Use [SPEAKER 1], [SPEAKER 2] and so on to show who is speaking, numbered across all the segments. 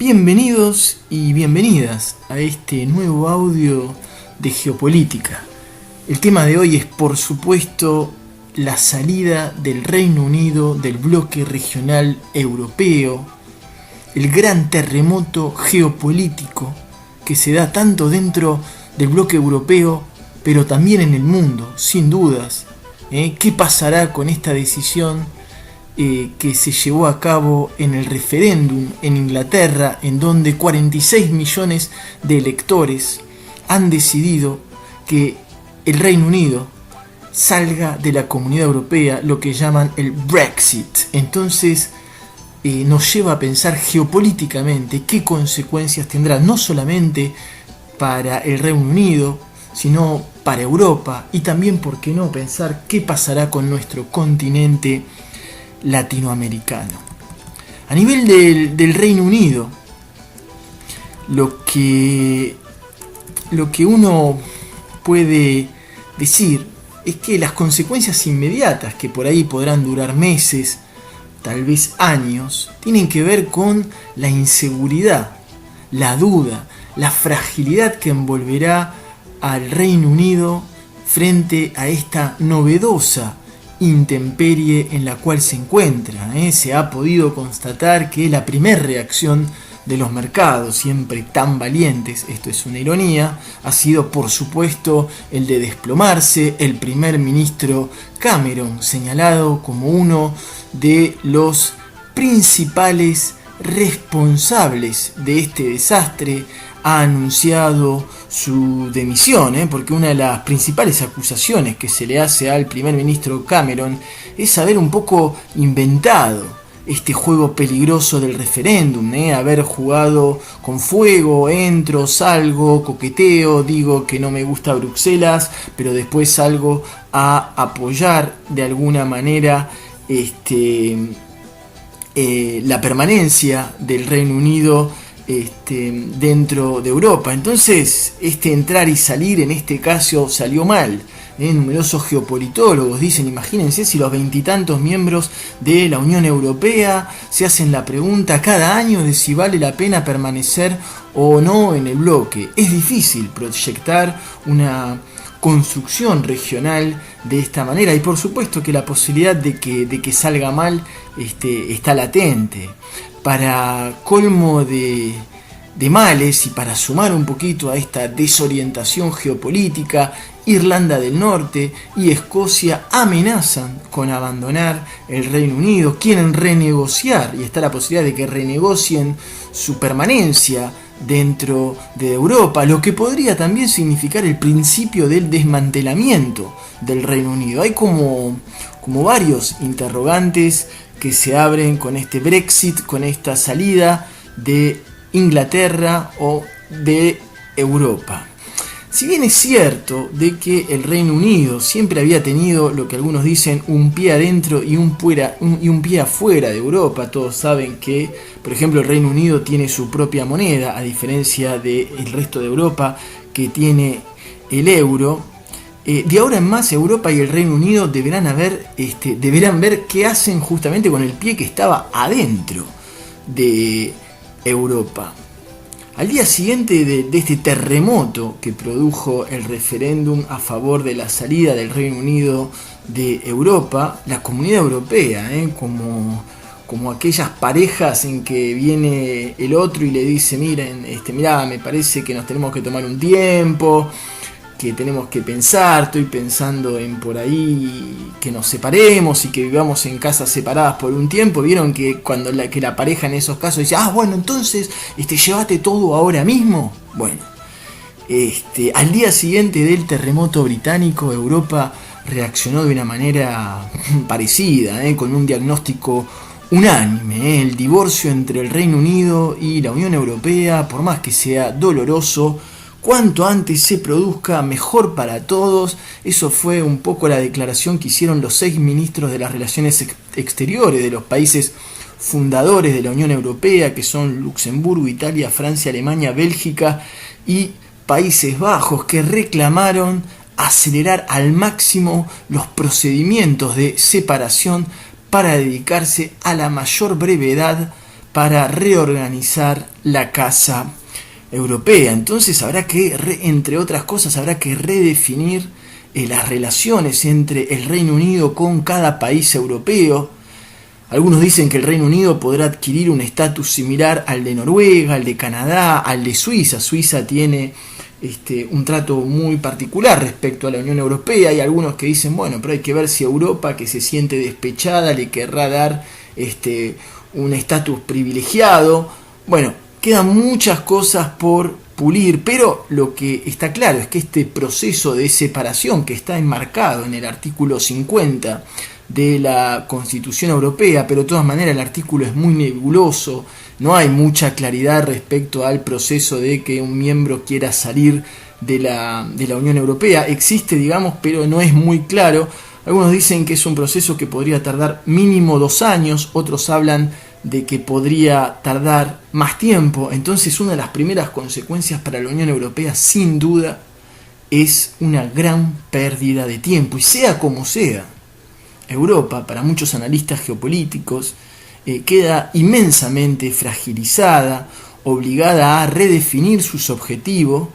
[SPEAKER 1] Bienvenidos y bienvenidas a este nuevo audio de geopolítica. El tema de hoy es, por supuesto, la salida del Reino Unido del bloque regional europeo, el gran terremoto geopolítico que se da tanto dentro del bloque europeo, pero también en el mundo, sin dudas. ¿Qué pasará con esta decisión que se llevó a cabo en el referéndum en Inglaterra, en donde 46 millones de electores han decidido que el Reino Unido salga de la Comunidad Europea, lo que llaman el Brexit? Entonces nos lleva a pensar geopolíticamente qué consecuencias tendrá, no solamente para el Reino Unido, sino para Europa, y también, por qué no, pensar qué pasará con nuestro continente latinoamericano. A nivel del Reino Unido, lo que uno puede decir es que las consecuencias inmediatas, que por ahí podrán durar meses, tal vez años, tienen que ver con la inseguridad, la duda, la fragilidad que envolverá al Reino Unido frente a esta novedosa intemperie en la cual se encuentra. Se ha podido constatar que la primera reacción de los mercados, siempre tan valientes, esto es una ironía, ha sido por supuesto el de desplomarse el primer ministro Cameron, señalado como uno de los principales responsables de este desastre. Ha anunciado su demisión, porque una de las principales acusaciones que se le hace al primer ministro Cameron es haber un poco inventado este juego peligroso del referéndum, haber jugado con fuego, entro, salgo, coqueteo, digo que no me gusta Bruselas, pero después salgo a apoyar de alguna manera la permanencia del Reino Unido dentro de Europa. Entonces, entrar y salir en este caso salió mal. Numerosos geopolitólogos dicen, imagínense si los veintitantos miembros de la Unión Europea se hacen la pregunta cada año de si vale la pena permanecer o no en el bloque. Es difícil proyectar una construcción regional de esta manera, y por supuesto que la posibilidad de que salga mal está latente. Para colmo de males, y para sumar un poquito a esta desorientación geopolítica, Irlanda del Norte y Escocia amenazan con abandonar el Reino Unido, quieren renegociar, y está la posibilidad de que renegocien su permanencia dentro de Europa, lo que podría también significar el principio del desmantelamiento del Reino Unido. Hay como varios interrogantes que se abren con este Brexit, con esta salida de Inglaterra o de Europa. Si bien es cierto de que el Reino Unido siempre había tenido lo que algunos dicen un pie adentro y un pie afuera de Europa, todos saben que, por ejemplo, el Reino Unido tiene su propia moneda, a diferencia del resto de Europa que tiene el euro. De ahora en más, Europa y el Reino Unido deberán ver qué hacen justamente con el pie que estaba adentro de Europa. Al día siguiente de este terremoto que produjo el referéndum a favor de la salida del Reino Unido de Europa, la Comunidad Europea, como aquellas parejas en que viene el otro y le dice, mirá, me parece que nos tenemos que tomar un tiempo, que tenemos que pensar, estoy pensando en por ahí que nos separemos y que vivamos en casas separadas por un tiempo. Vieron que cuando la pareja en esos casos dice, bueno, entonces llévate todo ahora mismo. Bueno, al día siguiente del terremoto británico, Europa reaccionó de una manera parecida, con un diagnóstico unánime. El divorcio entre el Reino Unido y la Unión Europea, por más que sea doloroso, cuanto antes se produzca, mejor para todos. Eso fue un poco la declaración que hicieron los 6 ministros de las relaciones exteriores de los países fundadores de la Unión Europea, que son Luxemburgo, Italia, Francia, Alemania, Bélgica y Países Bajos, que reclamaron acelerar al máximo los procedimientos de separación para dedicarse a la mayor brevedad para reorganizar la casa europea. Entonces habrá que, entre otras cosas, habrá que redefinir las relaciones entre el Reino Unido con cada país europeo. Algunos dicen que el Reino Unido podrá adquirir un estatus similar al de Noruega, al de Canadá, al de Suiza. Suiza tiene un trato muy particular respecto a la Unión Europea. Hay algunos que dicen, bueno, pero hay que ver si Europa, que se siente despechada, le querrá dar un estatus privilegiado. Bueno, quedan muchas cosas por pulir, pero lo que está claro es que este proceso de separación que está enmarcado en el artículo 50 de la Constitución Europea, pero de todas maneras el artículo es muy nebuloso, no hay mucha claridad respecto al proceso de que un miembro quiera salir de la Unión Europea. Existe, digamos, pero no es muy claro. Algunos dicen que es un proceso que podría tardar mínimo 2 años, otros hablan de que podría tardar más tiempo. Entonces, una de las primeras consecuencias para la Unión Europea, sin duda, es una gran pérdida de tiempo. Y sea como sea, Europa, para muchos analistas geopolíticos, queda inmensamente fragilizada, obligada a redefinir sus objetivos,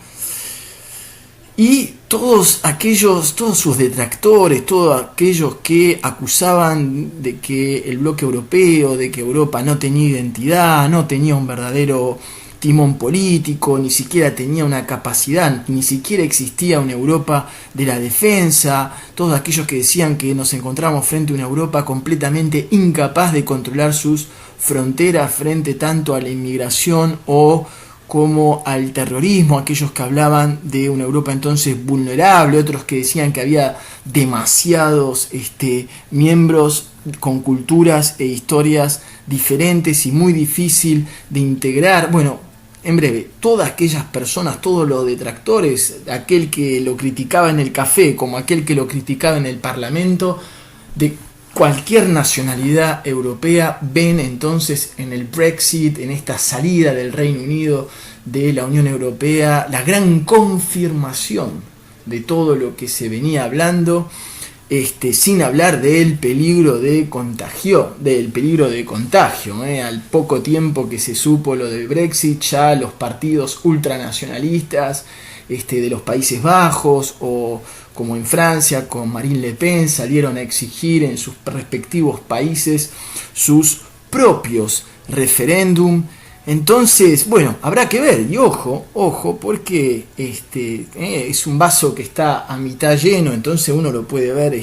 [SPEAKER 1] y todos sus detractores, todos aquellos que acusaban de que el bloque europeo, de que Europa no tenía identidad, no tenía un verdadero timón político, ni siquiera tenía una capacidad, ni siquiera existía una Europa de la defensa, todos aquellos que decían que nos encontramos frente a una Europa completamente incapaz de controlar sus fronteras frente tanto a la inmigración como al terrorismo, aquellos que hablaban de una Europa entonces vulnerable, otros que decían que había demasiados miembros con culturas e historias diferentes y muy difícil de integrar. Bueno, en breve, todas aquellas personas, todos los detractores, aquel que lo criticaba en el café como aquel que lo criticaba en el Parlamento, de cualquier nacionalidad europea, ven entonces en el Brexit, en esta salida del Reino Unido de la Unión Europea, la gran confirmación de todo lo que se venía hablando, sin hablar del peligro de contagio. Al poco tiempo que se supo lo del Brexit, ya los partidos ultranacionalistas de los Países Bajos, o como en Francia con Marine Le Pen, salieron a exigir en sus respectivos países sus propios referéndum. Entonces, bueno, habrá que ver, y ojo, porque es un vaso que está a mitad lleno, entonces uno lo puede ver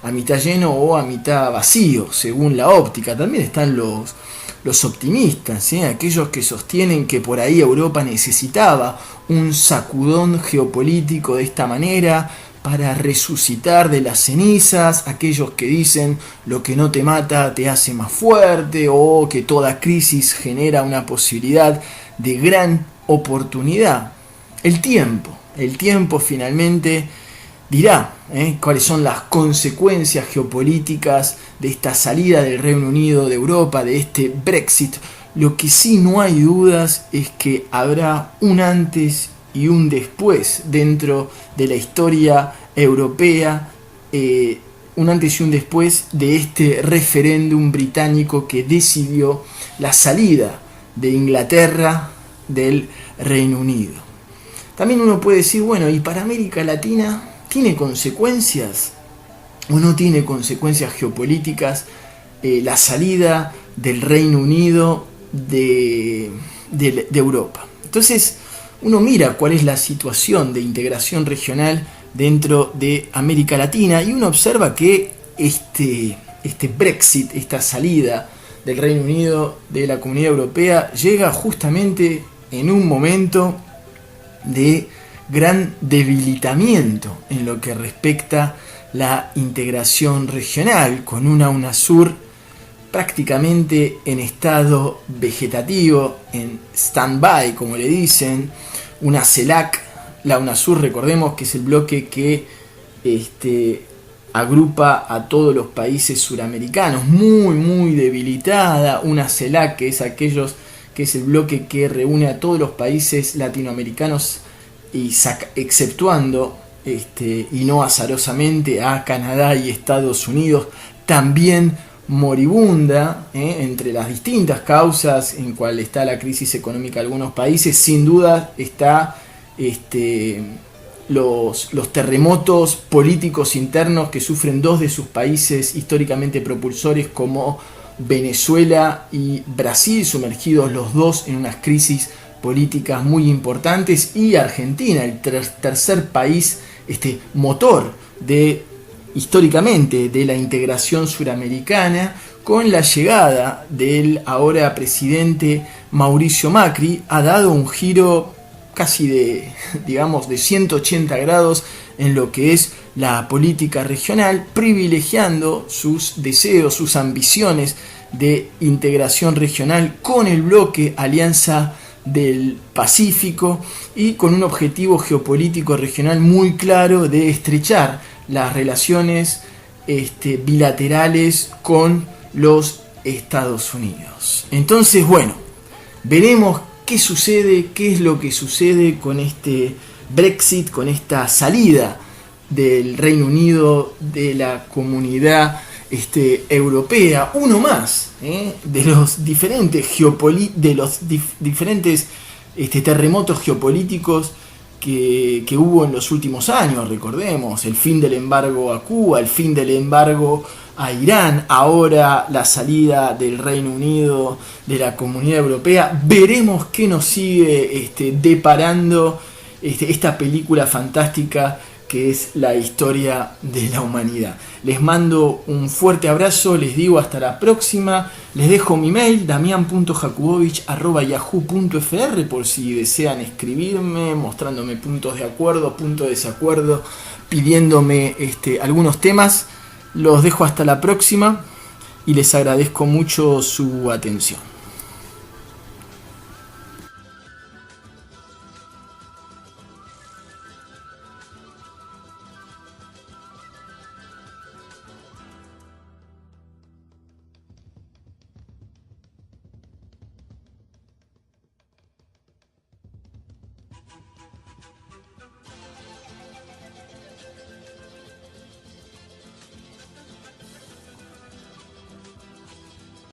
[SPEAKER 1] a mitad lleno o a mitad vacío, según la óptica. También están los optimistas, aquellos que sostienen que por ahí Europa necesitaba un sacudón geopolítico de esta manera para resucitar de las cenizas, aquellos que dicen lo que no te mata te hace más fuerte, o que toda crisis genera una posibilidad de gran oportunidad. El tiempo finalmente dirá cuáles son las consecuencias geopolíticas de esta salida del Reino Unido de Europa, de este Brexit. Lo que sí no hay dudas es que habrá un antes y un después dentro de la historia europea, un antes y un después de este referéndum británico que decidió la salida de Inglaterra del Reino Unido. También uno puede decir, bueno, ¿y para América Latina tiene consecuencias o no tiene consecuencias geopolíticas la salida del Reino Unido de Europa? Entonces uno mira cuál es la situación de integración regional dentro de América Latina y uno observa que este Brexit, esta salida del Reino Unido de la Comunidad Europea, llega justamente en un momento de gran debilitamiento en lo que respecta la integración regional, con una UNASUR prácticamente en estado vegetativo, en stand-by, como le dicen, una CELAC. La UNASUR, recordemos que es el bloque que agrupa a todos los países suramericanos, muy debilitada. Una CELAC, que es el bloque que reúne a todos los países latinoamericanos, y exceptuando y no azarosamente a Canadá y Estados Unidos, también moribunda, entre las distintas causas en cual está la crisis económica de algunos países, sin duda está los terremotos políticos internos que sufren dos de sus países históricamente propulsores como Venezuela y Brasil, sumergidos los dos en unas crisis políticas muy importantes, y Argentina, el tercer país motor de históricamente de la integración suramericana, con la llegada del ahora presidente Mauricio Macri, ha dado un giro casi de 180 grados en lo que es la política regional, privilegiando sus deseos, sus ambiciones de integración regional con el bloque Alianza del Pacífico, y con un objetivo geopolítico regional muy claro de estrechar las relaciones bilaterales con los Estados Unidos. Entonces, bueno, veremos qué sucede, qué es lo que sucede con este Brexit, con esta salida del Reino Unido de la comunidad europea, uno más de los diferentes terremotos geopolíticos que hubo en los últimos años. Recordemos el fin del embargo a Cuba, el fin del embargo a Irán, ahora la salida del Reino Unido de la Comunidad Europea. Veremos qué nos sigue deparando esta película fantástica que es la historia de la humanidad. Les mando un fuerte abrazo, les digo hasta la próxima, les dejo mi mail damian.jakubovich@yahoo.fr por si desean escribirme, mostrándome puntos de acuerdo, puntos de desacuerdo, pidiéndome algunos temas. Los dejo hasta la próxima y les agradezco mucho su atención.